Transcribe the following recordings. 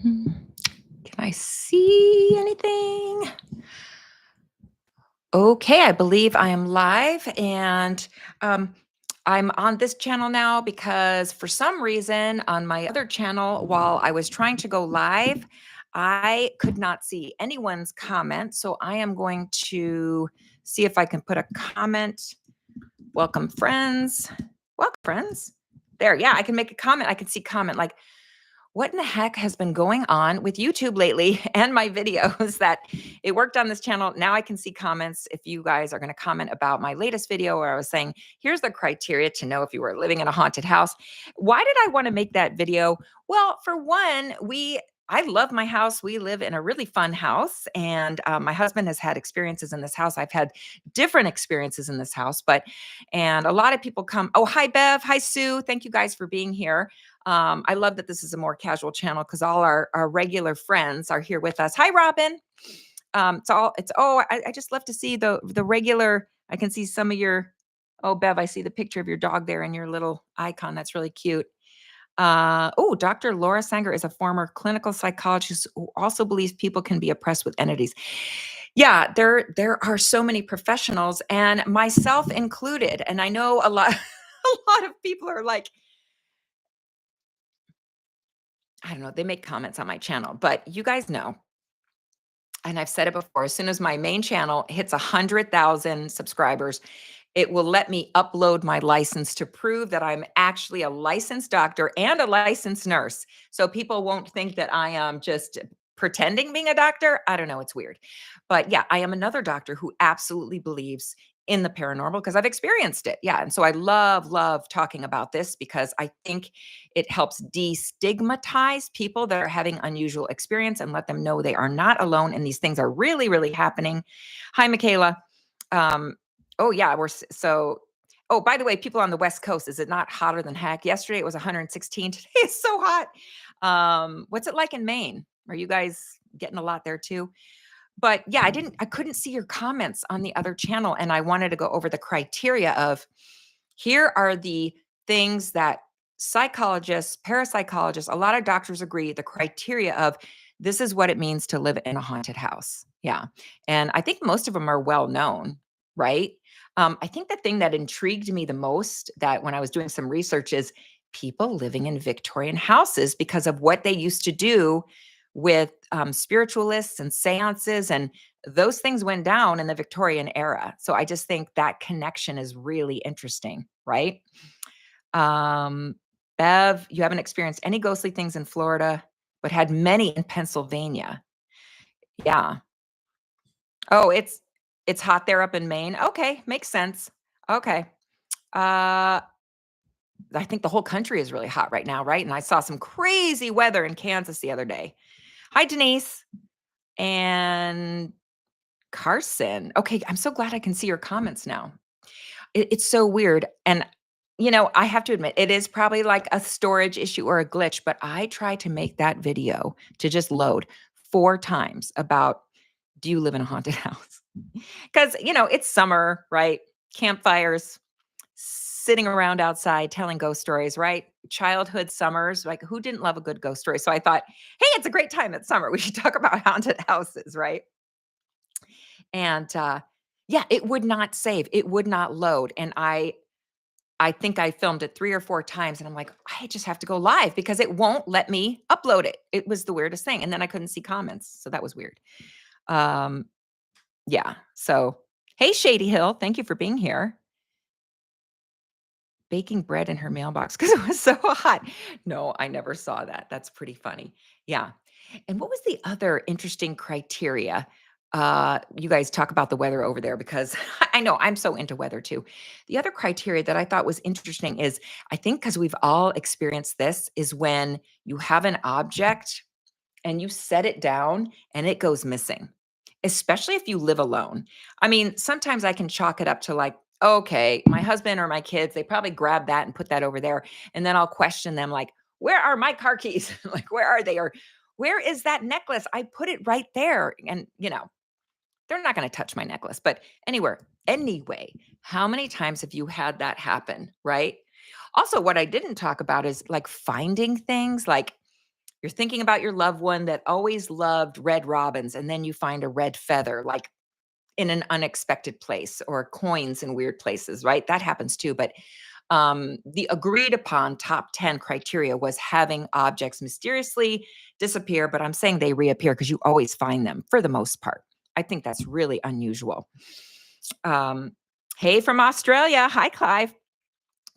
Can I see anything? Okay, I believe I am live, and um, I'm on this channel now because for some reason on my other channel, while I was trying to go live, I could not see anyone's comment. So I am going to see if I can put a comment. Welcome, friends. Welcome, friends. There, yeah, I can make a comment. I can see comment like, what in the heck has been going on with YouTube lately and my videos that it worked on this channel. Now I can see comments if you guys are going to comment about my latest video where I was saying, here's the criteria to know if you were living in a haunted house. Why did I want to make that video? Well, for one, I love my house. We live in a really fun house, and my husband has had experiences in this house. I've had different experiences in this house, and a lot of people come. Oh, hi, Bev. Hi, Sue. Thank you guys for being here. I love that this is a more casual channel because all our regular friends are here with us. Hi, Robin. I just love to see the regular. I can see some of your. Oh, Bev, I see the picture of your dog there and your little icon. That's really cute. Dr. Laura Sanger is a former clinical psychologist who also believes people can be oppressed with entities. Yeah, there are so many professionals, and myself included. And I know a lot a lot of people are like, I don't know, they make comments on my channel, but you guys know, and I've said it before, as soon as my main channel hits 100,000 subscribers, it will let me upload my license to prove that I'm actually a licensed doctor and a licensed nurse. So people won't think that I am just pretending being a doctor. I don't know, it's weird. But yeah, I am another doctor who absolutely believes in the paranormal because I've experienced it. Yeah. And so I love talking about this because I think it helps destigmatize people that are having unusual experience and let them know they are not alone and these things are really happening. Hi, Michaela. Um, Oh, yeah, oh, by the way, people on the West Coast, is it not hotter than heck? Yesterday it was 116. Today it's so hot. What's it like in Maine? Are you guys getting a lot there too? But yeah, I couldn't see your comments on the other channel, and I wanted to go over the criteria of here are the things that psychologists, parapsychologists, a lot of doctors agree the criteria of this is what it means to live in a haunted house. Yeah. And I think most of them are well known, right? I think the thing that intrigued me the most that when I was doing some research is people living in Victorian houses because of what they used to do with spiritualists and seances. And those things went down in the Victorian era. So I just think that connection is really interesting, right? Um, Bev, you haven't experienced any ghostly things in Florida, but had many in Pennsylvania. Yeah. Oh, it's hot there up in Maine. Okay, makes sense. Okay. Uh I think the whole country is really hot right now, right? And I saw some crazy weather in Kansas the other day. Hi, Denise and Carson. Okay, I'm so glad I can see your comments now. It's so weird. And, I have to admit, it is probably like a storage issue or a glitch, but I tried to make that video to just load 4 times about do you live in a haunted house? Because, it's summer, right? Campfires, sitting around outside telling ghost stories, right? Childhood summers, like who didn't love a good ghost story? So I thought, hey, it's a great time. It's summer. We should talk about haunted houses, right? And yeah, it would not save. It would not load. And I think I filmed it 3 or 4 times and I'm like, I just have to go live because it won't let me upload it. It was the weirdest thing. And then I couldn't see comments. So that was weird. Um, yeah. So, hey, Shady Hill, thank you for being here. Baking bread in her mailbox because it was so hot. No, I never saw that. That's pretty funny. Yeah. And what was the other interesting criteria? You guys talk about the weather over there because I know I'm so into weather too. The other criteria that I thought was interesting is I think because we've all experienced this is when you have an object and you set it down and it goes missing, especially if you live alone. I mean, sometimes I can chalk it up to like, okay, my husband or my kids, they probably grab that and put that over there. And then I'll question them like, where are my car keys? Like, where are they? Or where is that necklace? I put it right there. And, they're not going to touch my necklace. But anyway, how many times have you had that happen? Right. Also, what I didn't talk about is like finding things like You're thinking about your loved one that always loved red robins, and then you find a red feather, like in an unexpected place, or coins in weird places, right? That happens too. But the agreed upon top 10 criteria was having objects mysteriously disappear, but I'm saying they reappear because you always find them for the most part. I think that's really unusual. Um, hey, from Australia. Hi, Clive.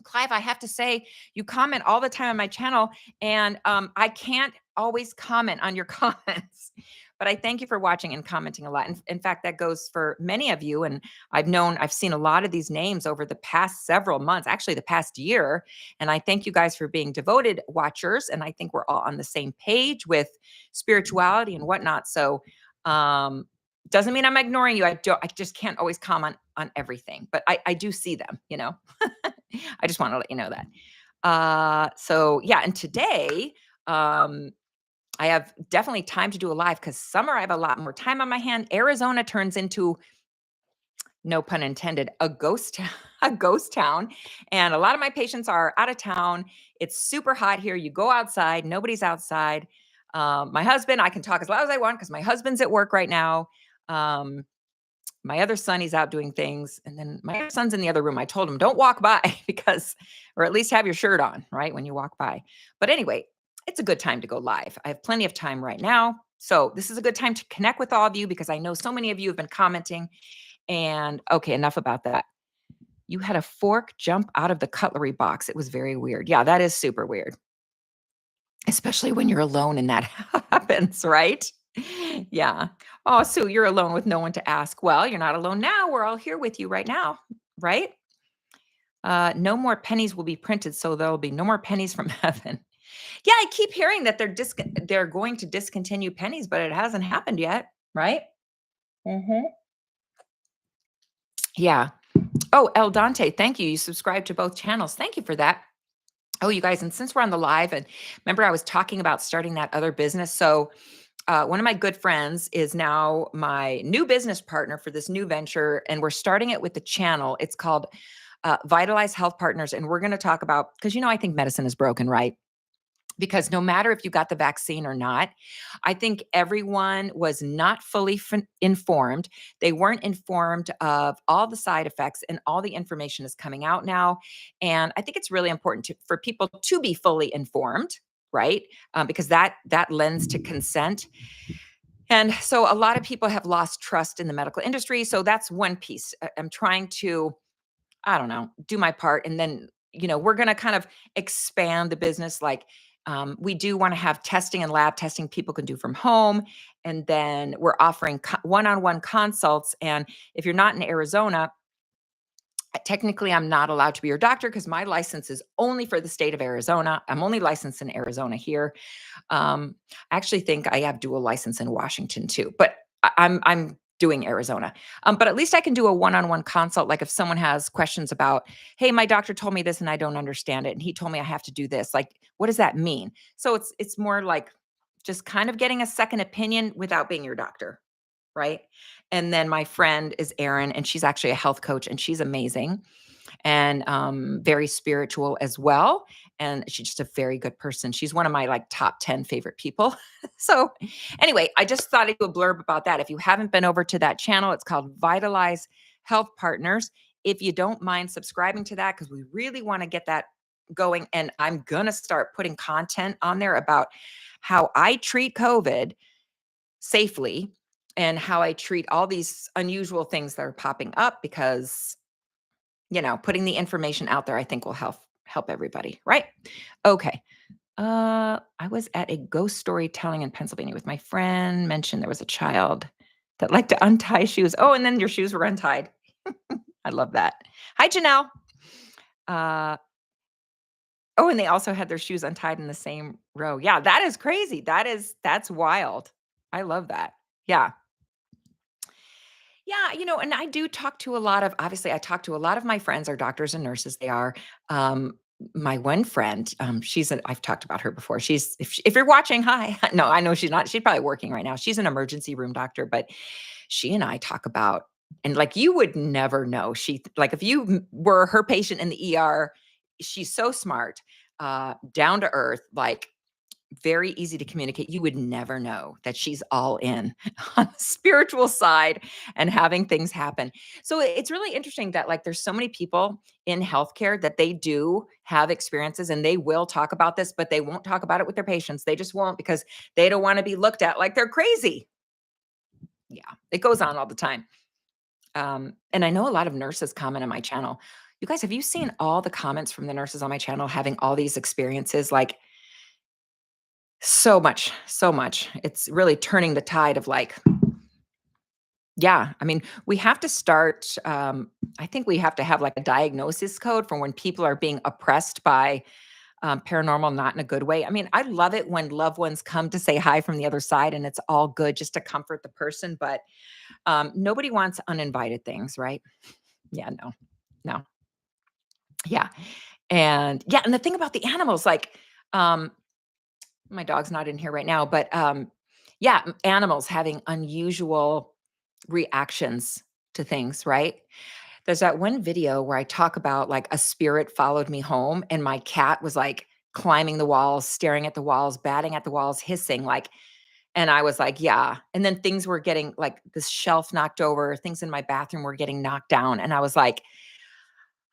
Clive, I have to say, you comment all the time on my channel, and I can't always comment on your comments. But I thank you for watching and commenting a lot. In fact, that goes for many of you. And I've seen a lot of these names over the past several months, actually the past year. And I thank you guys for being devoted watchers. And I think we're all on the same page with spirituality and whatnot. So doesn't mean I'm ignoring you. I just can't always comment on everything, but I do see them, you know. I just want to let you know that. So yeah, and today, I have definitely time to do a live because summer I have a lot more time on my hand. Arizona turns into, no pun intended, a ghost a ghost town, and a lot of my patients are out of town. It's super hot here. You go outside, nobody's outside. My husband, I can talk as loud as I want because my husband's at work right now. Um, my other son, he's out doing things. And then my other son's in the other room. I told him, don't walk by because, or at least have your shirt on, right? When you walk by. But anyway, it's a good time to go live. I have plenty of time right now. So this is a good time to connect with all of you because I know so many of you have been commenting. And okay, enough about that. You had a fork jump out of the cutlery box. It was very weird. Yeah, that is super weird, especially when you're alone and that happens, right? Yeah. Oh, Sue, you're alone with no one to ask. Well, you're not alone now. We're all here with you right now, right? No more pennies will be printed, so there'll be no more pennies from heaven. Yeah, I keep hearing that they're going to discontinue pennies, but it hasn't happened yet, right? Hmm. Yeah. Oh, El Dante, thank you. You subscribed to both channels. Thank you for that. Oh, you guys, and since we're on the live, and remember I was talking about starting that other business. So one of my good friends is now my new business partner for this new venture, and we're starting it with the channel. It's called Vitalize Health Partners, and we're going to talk about, because I think medicine is broken, right? Because no matter if you got the vaccine or not, I think everyone was not fully informed. They weren't informed of all the side effects, and all the information is coming out now. And I think it's really important for people to be fully informed, right? Because that lends to consent. And so a lot of people have lost trust in the medical industry. So that's one piece. I'm trying to, I don't know, do my part. And then, we're going to kind of expand the business. Like, we do want to have testing and lab testing people can do from home. And then we're offering one-on-one consults. And if you're not in Arizona, technically I'm not allowed to be your doctor because my license is only for the state of Arizona. I'm only licensed in Arizona here. I actually think I have dual license in Washington too, but I'm doing Arizona. But at least I can do a one-on-one consult. Like if someone has questions about, hey, my doctor told me this and I don't understand it, and he told me I have to do this. Like, what does that mean? So it's more like just kind of getting a second opinion without being your doctor, right? And then my friend is Erin, and she's actually a health coach, and she's amazing and very spiritual as well. And she's just a very good person. She's one of my like top 10 favorite people. So anyway, I just thought I'd do a blurb about that. If you haven't been over to that channel, it's called Vitalize Health Partners. If you don't mind subscribing to that, because we really want to get that going. And I'm going to start putting content on there about how I treat COVID safely and how I treat all these unusual things that are popping up, because putting the information out there, I think will help everybody, right? Okay. I was at a ghost storytelling in Pennsylvania with my friend, mentioned there was a child that liked to untie shoes. Oh, and then your shoes were untied. I love that. Hi, Janelle. Uh, oh, and they also had their shoes untied in the same row. Yeah, that is crazy. That's wild. I love that. Yeah. Yeah, and I do talk to a lot of, obviously, I talk to a lot of my friends are doctors and nurses. They are. My one friend, I've talked about her before. If you're watching, hi. No, I know she's not. She's probably working right now. She's an emergency room doctor, but she and I talk about, and like you would never know. Like if you were her patient in the ER, she's so smart, down to earth, like very easy to communicate. You would never know that she's all in on the spiritual side and having things happen. So it's really interesting that like there's so many people in healthcare that they do have experiences and they will talk about this, but they won't talk about it with their patients. They just won't because they don't want to be looked at like they're crazy. Yeah, it goes on all the time. And I know a lot of nurses comment on my channel. You guys, have you seen all the comments from the nurses on my channel having all these experiences? Like so much, so much. It's really turning the tide of like, yeah, I mean, we have to start. I think we have to have like a diagnosis code for when people are being oppressed by paranormal, not in a good way. I mean, I love it when loved ones come to say hi from the other side and it's all good just to comfort the person. But nobody wants uninvited things, right? Yeah, no, no. Yeah. And yeah, and the thing about the animals, like, um, my dog's not in here right now, but yeah, animals having unusual reactions to things, right? There's that one video where I talk about like a spirit followed me home and my cat was like climbing the walls, staring at the walls, batting at the walls, hissing like, and I was like, yeah. And then things were getting like this shelf knocked over, things in my bathroom were getting knocked down. And I was like,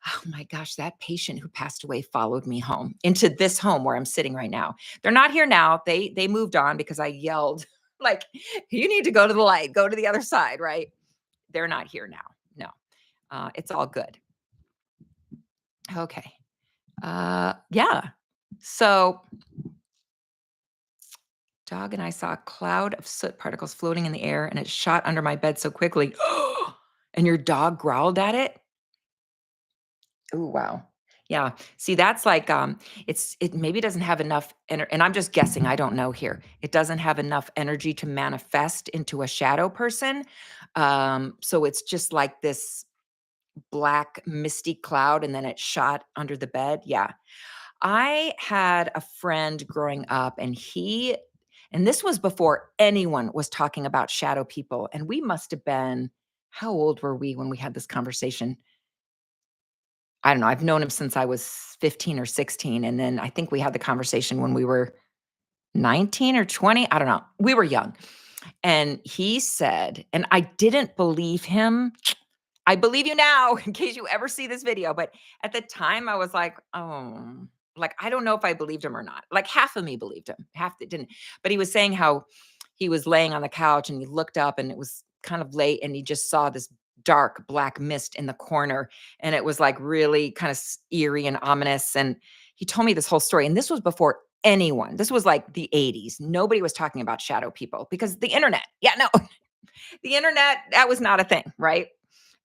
oh my gosh, that patient who passed away followed me home into this home where I'm sitting right now. They're not here now. They moved on because I yelled like, "You need to go to the light, go to the other side," right? They're not here now. No. It's all good. Okay. Yeah. So, dog and I saw a cloud of soot particles floating in the air and it shot under my bed so quickly. And your dog growled at it? Oh, wow. Yeah. See, that's like, it maybe doesn't have enough and I'm just guessing, I don't know here. It doesn't have enough energy to manifest into a shadow person. So it's just like this black misty cloud and then it shot under the bed. Yeah. I had a friend growing up and this was before anyone was talking about shadow people. And we must have been, how old were we when we had this conversation? I don't know, I've known him since I was 15 or 16, and then I think we had the conversation when we were 19 or 20, I don't know. We were young, and he said and I didn't believe him. I believe you now in case you ever see this video, but at the time I was like, "Oh," like, I don't know if I believed him or not. Like, half of me believed him, half that didn't. But he was saying how he was laying on the couch and he looked up and it was kind of late and he just saw this dark black mist in the corner and it was like really kind of eerie and ominous and he told me this whole story and this was before anyone. This was like the 80s. Nobody was talking about shadow people because the internet. Yeah, no. The internet, that was not a thing, right?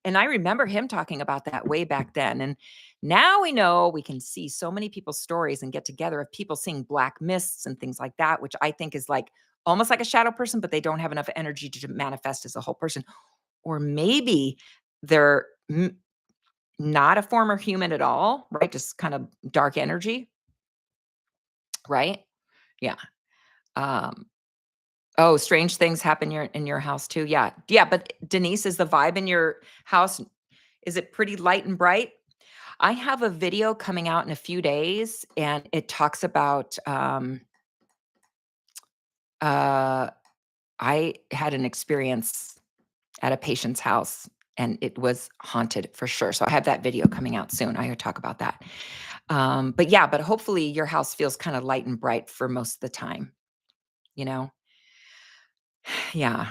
And I remember him talking about that way back then. And now we know we can see so many people's stories and get together of people seeing black mists and things like that, which I think is like almost like a shadow person, but they don't have enough energy to manifest as a whole person. Or maybe they're not a former human at all, right? Just kind of dark energy, right? Yeah. Um, oh, strange things happen in your house too. Yeah. Yeah. But Denise, is the vibe in your house, is it pretty light and bright? I have a video coming out in a few days, and it talks about, uh, I had an experience at a patient's house, and it was haunted for sure. So I have that video coming out soon. I could talk about that. But yeah, but hopefully your house feels kind of light and bright for most of the time, you know? Yeah.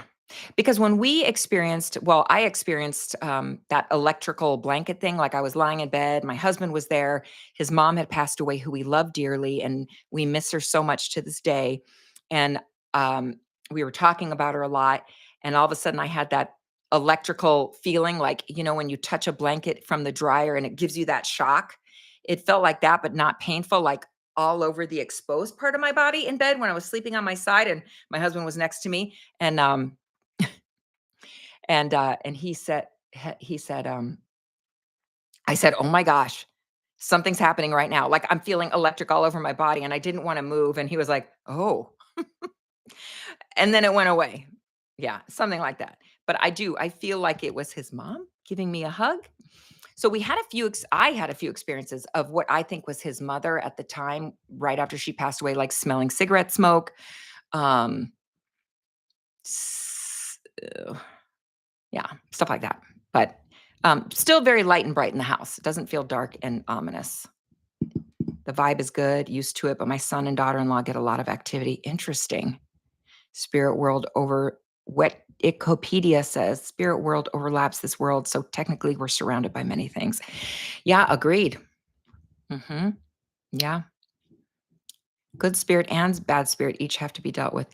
Because when we experienced well, I experienced, that electrical blanket thing, like, I was lying in bed, my husband was there, his mom had passed away, who we love dearly, and we miss her so much to this day, and, um, we were talking about her a lot, and all of a sudden, I had that electrical feeling, like, when you touch a blanket from the dryer and it gives you that shock? It felt like that, but not painful, like, all over the exposed part of my body in bed when I was sleeping on my side, and my husband was next to me, and, and I said, "Oh my gosh, something's happening right now. Like I'm feeling electric all over my body." And I didn't want to move. And he was like, "Oh," and then it went away. Yeah, something like that. But I feel like it was his mom giving me a hug. So we had a few I had a few experiences of what I think was his mother at the time, right after she passed away, like smelling cigarette smoke. Um, s- uh, yeah, stuff like that. But still very light and bright in the house. It doesn't feel dark and ominous. The vibe is good, used to it, but my son and daughter-in-law get a lot of activity. Interesting. Spirit world over what Icopedia says. Spirit world overlaps this world, so technically we're surrounded by many things. Yeah, agreed. Hmm. Yeah. Good spirit and bad spirit each have to be dealt with.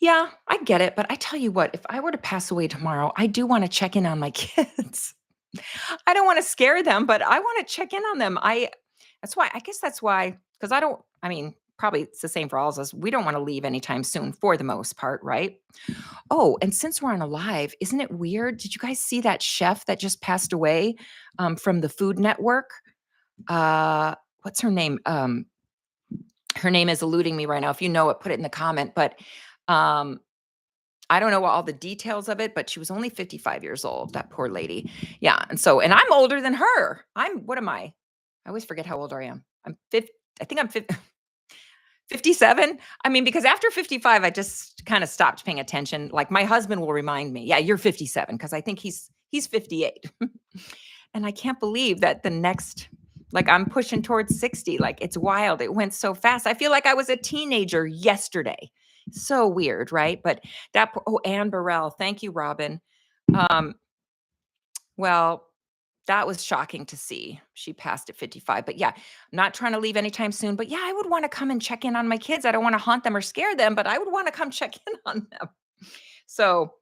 Yeah, I get it. But I tell you what, if I were to pass away tomorrow, I do want to check in on my kids. I don't want to scare them, but I want to check in on them. I guess that's why, because I mean, probably it's the same for all of us. We don't want to leave anytime soon for the most part, right? Oh, and since we're on a live, isn't it weird? Did you guys see that chef that just passed away from the Food Network? What's her name? Her name is eluding me right now. If you know it, put it in the comment. But um, I don't know all the details of it, but she was only 55 years old, that poor lady. Yeah. And I'm older than her. What am I? I always forget how old I am. I'm 50, I think I'm 50, 57. I mean, because after 55, I just kind of stopped paying attention. Like my husband will remind me, yeah, you're 57, because I think he's 58. And I can't believe that like I'm pushing towards 60. Like it's wild. It went so fast. I feel like I was a teenager yesterday. So weird, right? But Anne Burrell. Thank you, Robin. Um, well, that was shocking to see. She passed at 55. But yeah, I'm not trying to leave anytime soon. But yeah, I would want to come and check in on my kids. I don't want to haunt them or scare them, but I would want to come check in on them. So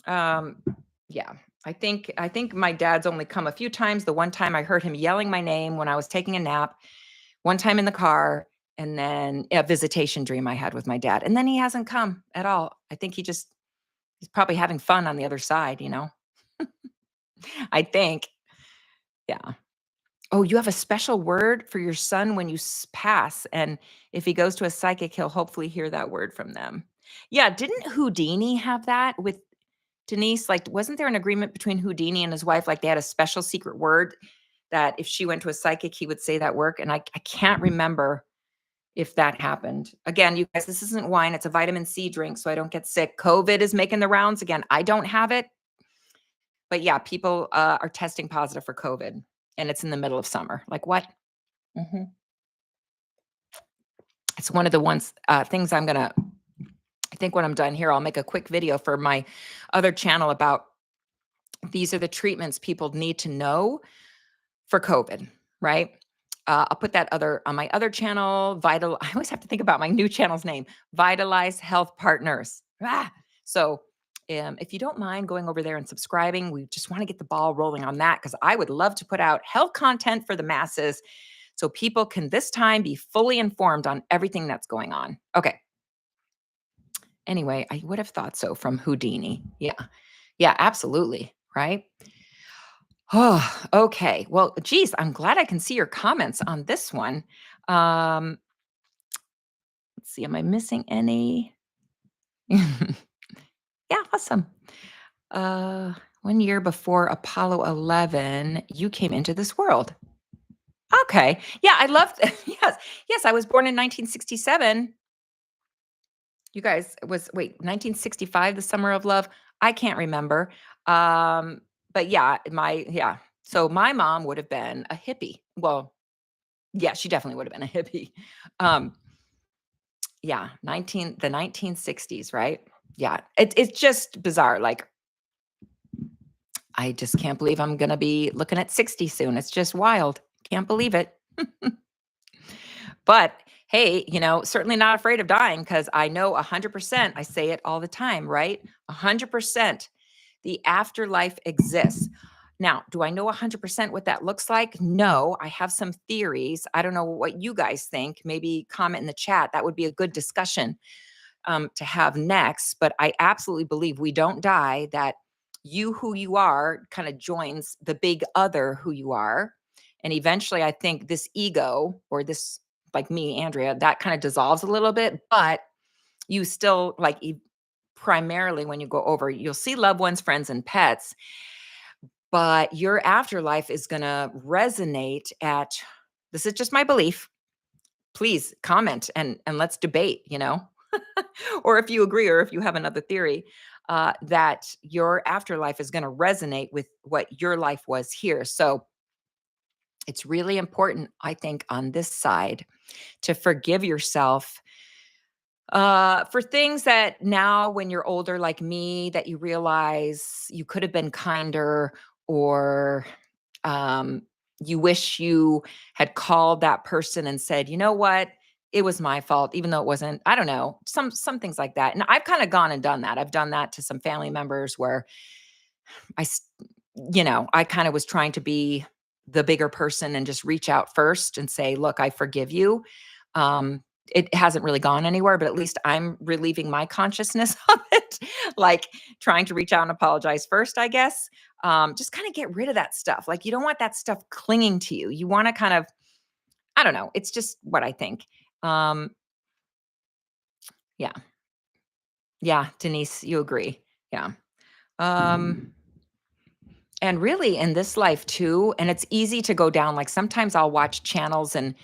um, yeah, I think my dad's only come a few times. The one time I heard him yelling my name when I was taking a nap, one time in the car, and then a visitation dream I had with my dad. And then he hasn't come at all. I think he's probably having fun on the other side, you know? I think. Yeah. Oh, you have a special word for your son when you pass. And if he goes to a psychic, he'll hopefully hear that word from them. Yeah. Didn't Houdini have that with Denise? Like, wasn't there an agreement between Houdini and his wife? Like, they had a special secret word that if she went to a psychic, he would say that word. And I can't remember if that happened. Again, you guys, this isn't wine. It's a vitamin C drink, so I don't get sick. COVID is making the rounds again. I don't have it. But yeah, people are testing positive for COVID, and it's in the middle of summer. Like, what? Mhm. It's one of the things I think when I'm done here, I'll make a quick video for my other channel about these are the treatments people need to know for COVID, right? I'll put that other on my other channel, Vital. I always have to think about my new channel's name, Vitalize Health Partners. So if you don't mind going over there and subscribing, we just want to get the ball rolling on that, because I would love to put out health content for the masses so people can this time be fully informed on everything that's going on. Okay. Anyway, I would have thought so from Houdini. Yeah. Yeah, absolutely. Right. Oh, okay. Well, geez, I'm glad I can see your comments on this one. Um, let's see, am I missing any? Yeah, awesome. Uh, 1 year before Apollo 11, you came into this world. Okay. Yeah, I love yes. Yes, I was born in 1967. You guys, it was wait, 1965, the summer of love? I can't remember. But yeah. So my mom would have been a hippie. Well, yeah, she definitely would have been a hippie. Um, yeah, 1960s, right? Yeah. It's just bizarre. Like, I just can't believe I'm gonna be looking at 60 soon. It's just wild. Can't believe it. But hey, certainly not afraid of dying, because I know 100%. I say it all the time, right? 100% the afterlife exists. Now, do I know 100% what that looks like? No, I have some theories. I don't know what you guys think. Maybe comment in the chat. That would be a good discussion to have next. But I absolutely believe we don't die, that you who you are kind of joins the big other who you are. And eventually, I think this ego, or this, like me, Andrea, that kind of dissolves a little bit, but you still primarily when you go over, you'll see loved ones, friends, and pets. but your afterlife is going to resonate at, this is just my belief. Please comment and let's debate, or if you agree or if you have another theory, that your afterlife is going to resonate with what your life was here. So it's really important, I think, on this side to forgive yourself for things that now, when you're older, like me, that you realize you could have been kinder, or um, you wish you had called that person and said, you know what? It was my fault, even though it wasn't. I don't know, some things like that. And I've kind of gone and done that. I've done that to some family members where I, s- I kind of was trying to be the bigger person and just reach out first and say, look, I forgive you. Um, it hasn't really gone anywhere, but at least I'm relieving my consciousness of it, like trying to reach out and apologize first, I guess. Just kind of get rid of that stuff. Like, you don't want that stuff clinging to you. You want to kind of, I don't know. It's just what I think. Um, yeah. Yeah. Denise, you agree. Yeah. Um, And really in this life too, and it's easy to go down, like, sometimes I'll watch channels and,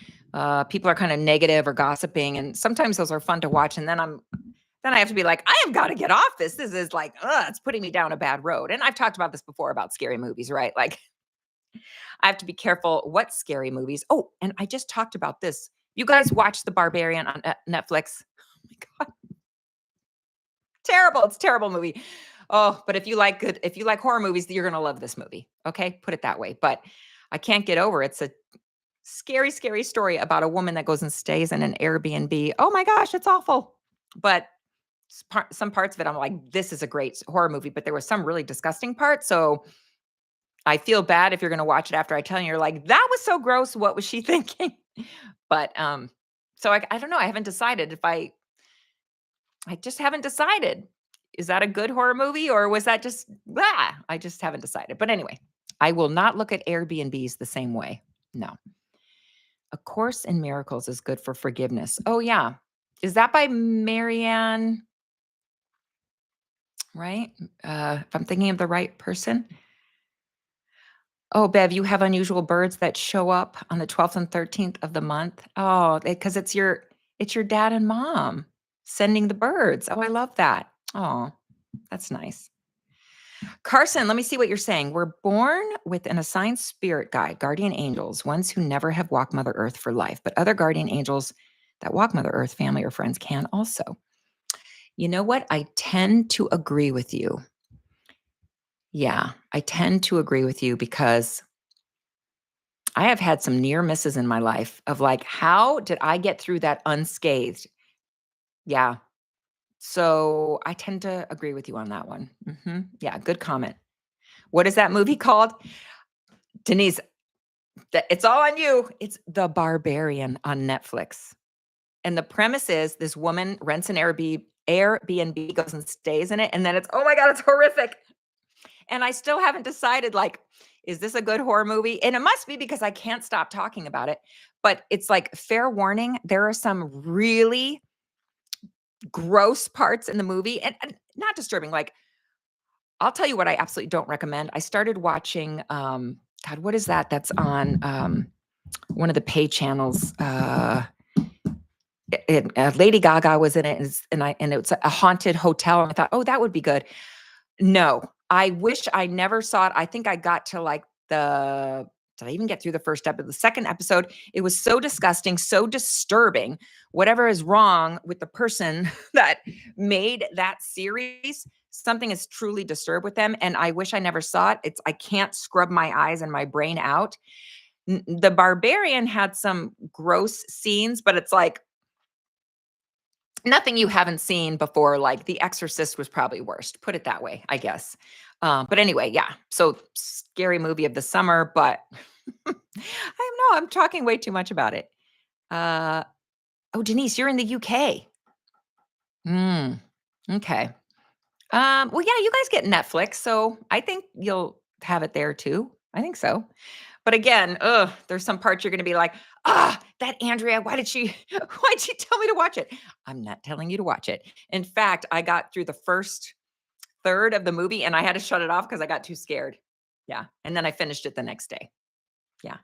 people are kinda negative or gossiping, and sometimes those are fun to watch, and then I have to be like, "I have gotta get off this. This is like, ugh, it's putting me down a bad road." And I've talked about this before about scary movies, right? Like, I have to be careful what scary movies. Oh, and I just talked about this. You guys watch The Barbarian on Netflix? Oh my god, terrible. It's a terrible movie. Oh, but if you like horror movies, you're gonna love this movie. Okay, put it that way. But I can't get over it. It's a scary, scary story about a woman that goes and stays in an Airbnb. Oh my gosh, it's awful. But some parts of it, I'm like, this is a great horror movie. But there was some really disgusting parts. So I feel bad if you're gonna watch it after I tell you, you're like, that was so gross. What was she thinking? But so I don't know. I haven't decided if I just haven't decided. Is that a good horror movie or was that just blah? I just haven't decided. But anyway, I will not look at Airbnbs the same way. No. A Course in Miracles is good for forgiveness. Oh yeah. Is that by Marianne, right? If I'm thinking of the right person. Oh, Bev, you have unusual birds that show up on the 12th and 13th of the month. Oh, because it's your dad and mom sending the birds. Oh, I love that. Oh, that's nice. Carson, let me see what you're saying. We're born with an assigned spirit guide, guardian angels, ones who never have walked Mother Earth for life, but other guardian angels that walk Mother Earth, family or friends, can also. You know what? I tend to agree with you. Yeah, I tend to agree with you because I have had some near misses in my life of like, how did I get through that unscathed? Yeah. So I tend to agree with you on that one. Yeah, good comment. What is that movie called? Denise, it's all on you. It's The Barbarian on Netflix. And the premise is this woman rents an Airbnb, goes and stays in it, and then it's, oh my god, it's horrific. And I still haven't decided, like, is this a good horror movie? And it must be because I can't stop talking about it. But it's like, fair warning, there are some really gross parts in the movie and not disturbing. Like, I'll tell you what I absolutely don't recommend. I started watching, God, what is that? That's on one of the pay channels. Lady Gaga was in it, and it's a haunted hotel. And I thought, oh, that would be good. No, I wish I never saw it. I think I got to like did I even get through the first episode? The second episode, it was so disgusting, so disturbing. Whatever is wrong with the person that made that series, something is truly disturbed with them. And I wish I never saw it. I can't scrub my eyes and my brain out. The Barbarian had some gross scenes, but it's like nothing you haven't seen before. Like The Exorcist was probably worst. Put it that way, I guess. But anyway, yeah. So scary movie of the summer, but I don't know. I'm talking way too much about it. Uh, oh, Denise, you're in the UK. Mm, okay. Well, yeah, you guys get Netflix, so I think you'll have it there too. I think so. But again, there's some parts you're gonna be like, that Andrea, why'd she tell me to watch it? I'm not telling you to watch it. In fact, I got through the first third of the movie and I had to shut it off because I got too scared. Yeah. And then I finished it the next day. Yeah.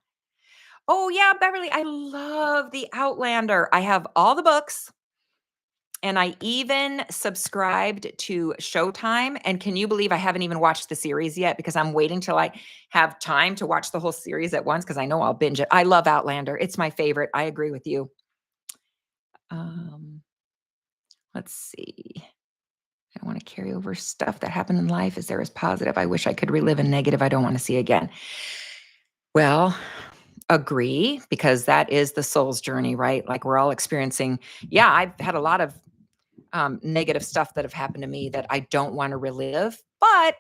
Oh, yeah, Beverly, I love The Outlander. I have all the books and I even subscribed to Showtime. And can you believe I haven't even watched the series yet because I'm waiting till I have time to watch the whole series at once because I know I'll binge it. I love Outlander. It's my favorite. I agree with you. Um, let's see. I don't want to carry over stuff that happened in life. Is there as positive? I wish I could relive a negative I don't want to see again. Well, agree, because that is the soul's journey, right? Like we're all experiencing. Yeah, I've had a lot of negative stuff that have happened to me that I don't want to relive, but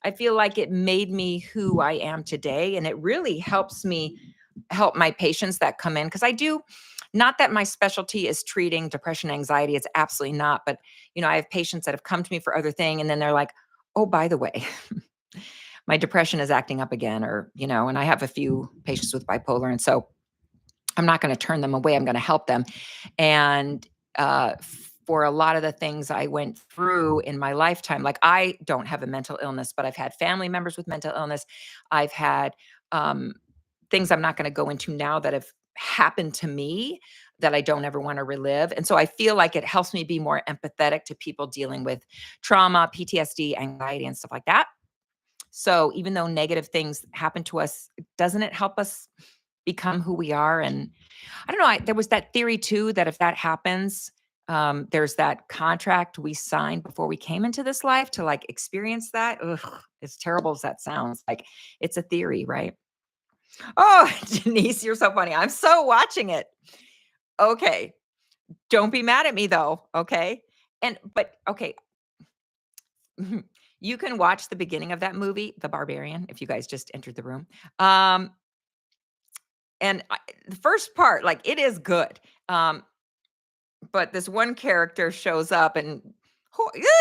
I feel like it made me who I am today. And it really helps me help my patients that come in because I do. Not that my specialty is treating depression, anxiety. It's absolutely not. But I have patients that have come to me for other thing, and then they're like, "Oh, by the way, my depression is acting up again," or and I have a few patients with bipolar, and so I'm not going to turn them away. I'm going to help them. And for a lot of the things I went through in my lifetime, like I don't have a mental illness, but I've had family members with mental illness. I've had um, things I'm not going to go into now that have happened to me that I don't ever want to relive. And so I feel like it helps me be more empathetic to people dealing with trauma, PTSD, anxiety, and stuff like that. So even though negative things happen to us, doesn't it help us become who we are? And I don't know, there was that theory too that if that happens, there's that contract we signed before we came into this life to like experience that. Ugh, as terrible as that sounds, like it's a theory, right? Oh, Denise, you're so funny. I'm so watching it. Okay. Don't be mad at me though. Okay. But okay. You can watch the beginning of that movie, The Barbarian, if you guys just entered the room. Um, and the first part, like it is good. But this one character shows up and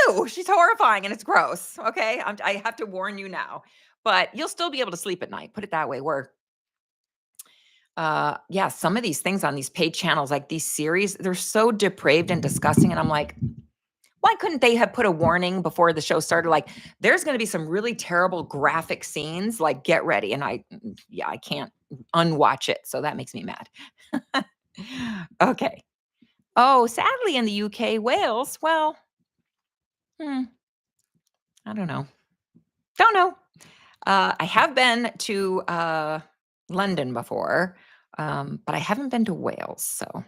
ew, she's horrifying and it's gross. Okay. I have to warn you now, but you'll still be able to sleep at night. Put it that way. Yeah, some of these things on these paid channels, like these series, they're so depraved and disgusting. And I'm like, why couldn't they have put a warning before the show started? Like, there's going to be some really terrible graphic scenes. Like, get ready. And yeah, I can't unwatch it. So that makes me mad. Okay. Oh, sadly in the UK, Wales, well, hmm, I don't know. Don't know. I have been to London before, but I haven't been to Wales, so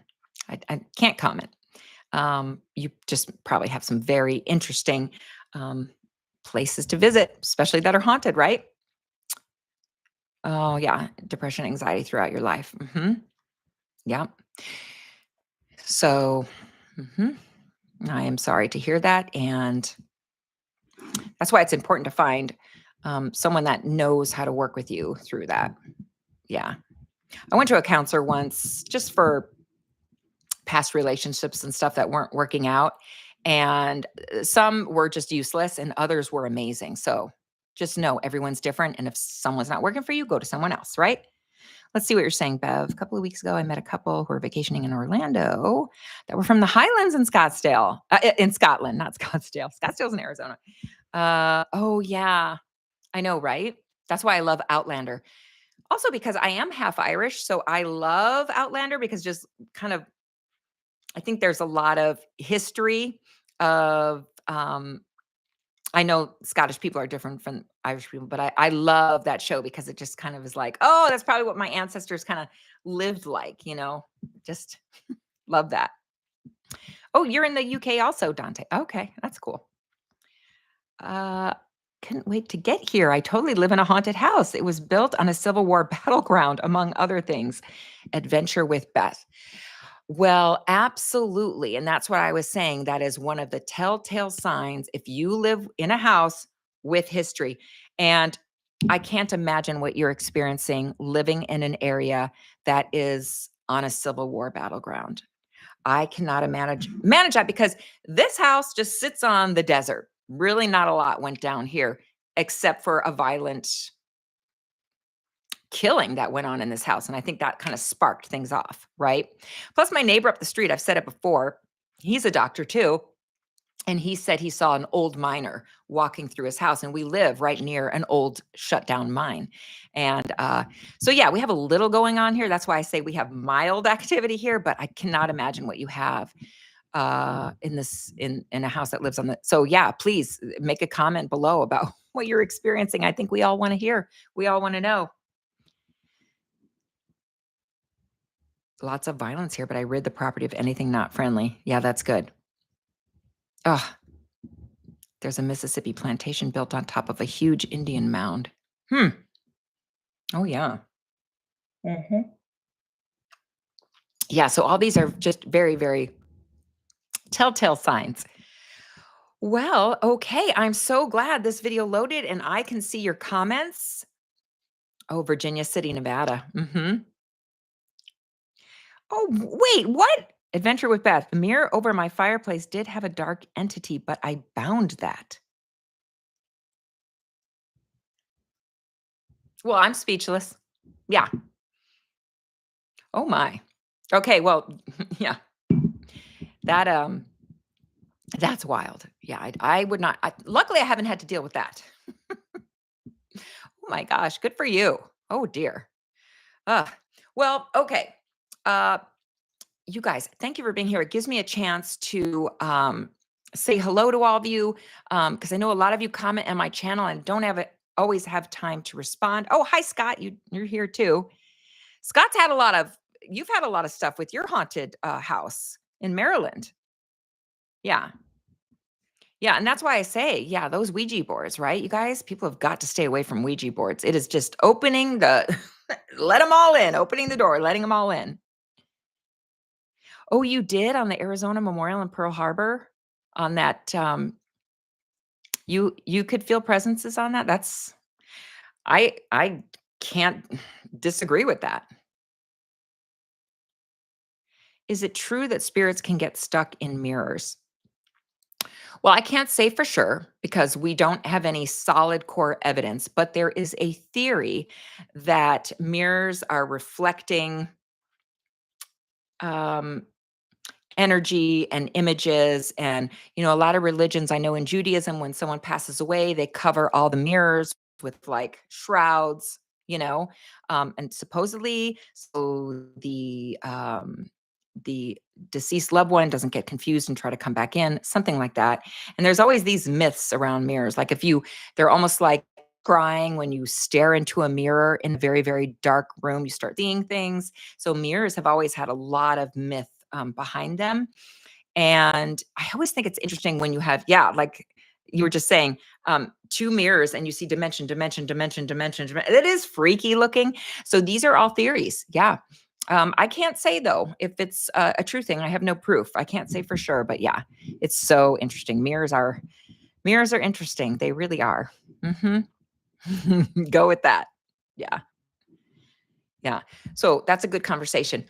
I can't comment. You just probably have some very interesting um, places to visit, especially that are haunted, right? Oh, yeah. Depression, anxiety throughout your life. Yeah. So, I am sorry to hear that. And that's why it's important to find someone that knows how to work with you through that. Yeah. I went to a counselor once just for past relationships and stuff that weren't working out. And some were just useless and others were amazing. So just know everyone's different. And if someone's not working for you, go to someone else, right? Let's see what you're saying, Bev. A couple of weeks ago, I met a couple who were vacationing in Orlando that were from the Highlands in Scottsdale, in Scotland, not Scottsdale. Scottsdale's in Arizona. Oh, yeah. I know, right? That's why I love Outlander. Also, because I am half Irish. So I love Outlander because just kind of, I think there's a lot of history of, I know Scottish people are different from Irish people, but I love that show because it just kind of is like, oh, that's probably what my ancestors kind of lived like, just love that. Oh, you're in the UK also, Dante. Okay, that's cool. Uh, couldn't wait to get here. I totally live in a haunted house. It was built on a Civil War battleground, among other things. Adventure with Beth. Well, absolutely. And that's what I was saying. That is one of the telltale signs if you live in a house with history. And I can't imagine what you're experiencing living in an area that is on a Civil War battleground. I cannot manage that because this house just sits on the desert. Really not a lot went down here except for a violent killing that went on in this house. And I think that kind of sparked things off, right? Plus, my neighbor up the street, I've said it before, he's a doctor too. And he said he saw an old miner walking through his house, and we live right near an old shut down mine. And so, yeah, we have a little going on here. That's why I say we have mild activity here, but I cannot imagine what you have in a house that lives on the. So, yeah, please make a comment below about what you're experiencing. I think we all want to hear. We all want to know. Lots of violence here, but I rid the property of anything not friendly. Yeah, that's good. Oh, there's a Mississippi plantation built on top of a huge Indian mound. Hmm. Oh, yeah. Mhm. Yeah, so all these are just very, very telltale signs. Well, okay, I'm so glad this video loaded and I can see your comments. Oh, Virginia City, Nevada. Oh, wait, what? Adventure with Beth. The mirror over my fireplace did have a dark entity, but I bound that. Well, I'm speechless. Yeah. Oh my. Okay, well, yeah. That that's wild. Yeah, I would not. Luckily, I haven't had to deal with that. Oh my gosh, good for you. Oh dear. Uh, well, okay. Uh, you guys, thank you for being here. It gives me a chance to say hello to all of you because I know a lot of you comment on my channel and don't always have time to respond. Oh, hi Scott, you're here too. Scott's had a lot of. You've had a lot of stuff with your haunted house in Maryland. Yeah. Yeah, and that's why I say, yeah, those Ouija boards, right? You guys, people have got to stay away from Ouija boards. It is just opening the let them all in, opening the door, letting them all in. Oh, you did on the Arizona Memorial in Pearl Harbor on that you could feel presences on that? That's I can't disagree with that. Is it true that spirits can get stuck in mirrors? Well, I can't say for sure because we don't have any solid core evidence, but there is a theory that mirrors are reflecting um, energy and images. And, a lot of religions, I know in Judaism, when someone passes away, they cover all the mirrors with like shrouds, and supposedly, so the deceased loved one doesn't get confused and try to come back in, something like that. And there's always these myths around mirrors. Like they're almost like crying when you stare into a mirror in a very, very dark room, you start seeing things. So mirrors have always had a lot of myth behind them. And I always think it's interesting when you have, yeah, like you were just saying, two mirrors and you see dimension, dimension, dimension, dimension. It is freaky looking. So these are all theories. Yeah. I can't say though if it's a true thing. I have no proof. I can't say for sure, but yeah, it's so interesting. Mirrors are interesting. They really are. Hmm. Go with that. Yeah. Yeah. So that's a good conversation.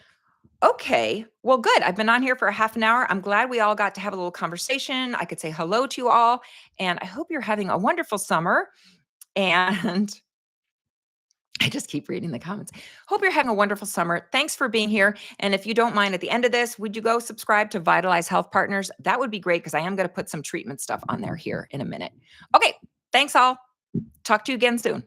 Okay. Well, good. I've been on here for a half an hour. I'm glad we all got to have a little conversation. I could say hello to you all. And I hope you're having a wonderful summer. And I just keep reading the comments. Hope you're having a wonderful summer. Thanks for being here. And if you don't mind, at the end of this, would you go subscribe to Vitalize Health Partners? That would be great because I am going to put some treatment stuff on there here in a minute. Okay. Thanks all. Talk to you again soon.